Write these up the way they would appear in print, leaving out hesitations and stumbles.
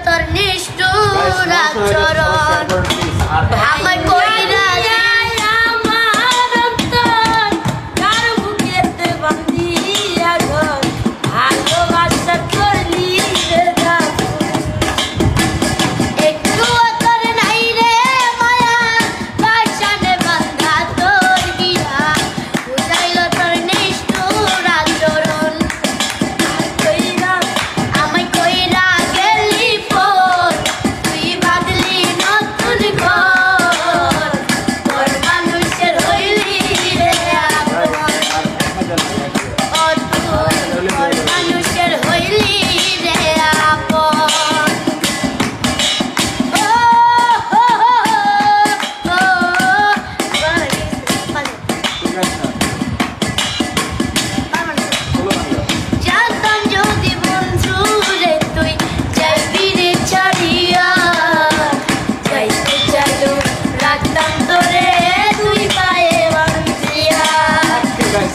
তোর নিষ্ঠুর আচরণ আমায় কইরা আমার অন্তর কার বুকেতে বান্ধিয়া ঘর ভালোবাসা করলি রে একটু তোর নাই রে মায়া বাসানে বান্ধা তোর গিয়া বুঝাইল তোর নিষ্ঠুর আচরণ আমায় কইরা গেলি পর তুই বাদলি নতুন ঘর তোর মানুষের হইলি রে আপন ও তুই তোর মানুষের হইলি রে আপন ও হো হো ও জানতাম যদি বন্ধু রে তুই যাইবি রে ছাড়িয়া যাইতে চাইলো রাখতাম তোরে তুই পায়ে বান্ধিয়া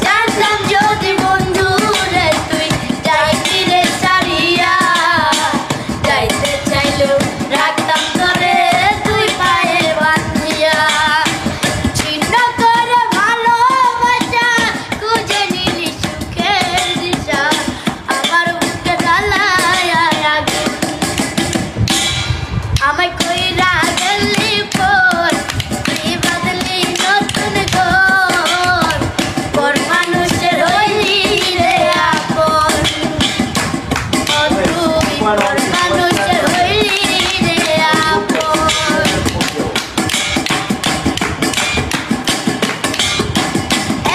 জানতাম যদি বন্ধু রে তুই যাইবি রে ছাড়িয়া যাইতে চাইলো রাখতাম তোরে তুই পায়ে বান্ধিয়া ছিন্ন করে ভালোবাসা খুঁজে নিলি সুখের দিশা আমার বুকে জ্বালায় আগুন আমায় কইরা গেলি পর তুই বাদলি নতুন ঘর পর মানুষের হইলি রে আপন ও তুই পর মানুষের হইলি রে আপন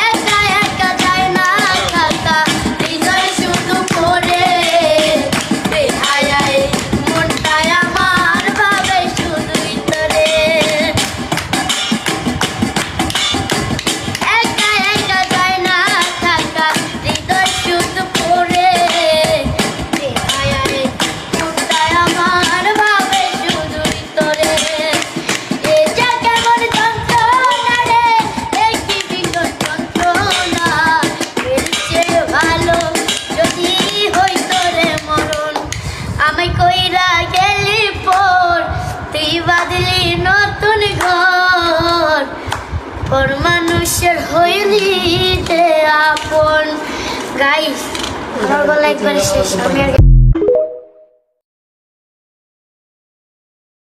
একা একা যায় না থাকা হৃদয় শুধু পড়ে বেহায়ায় মনটায় আমার ভাবে শুধুই তোরে একা একা যায় না থাকা হৃদয় শুধু পড়ে বেহায়ায় মনটায় আমার ভাবে শুধুই তোরে এ যা কেমন যন্ত্রণা রে এই কি বিকট যন্ত্রণা এর চেয়ে ভালো যদি হইতো রে মরণ আমায় কইরা গেলি পর তুই বাদলি নতুন ঘর পর মানুষের হইলি রে আপন গাইস আমার গলা একবার শেষ আমি আর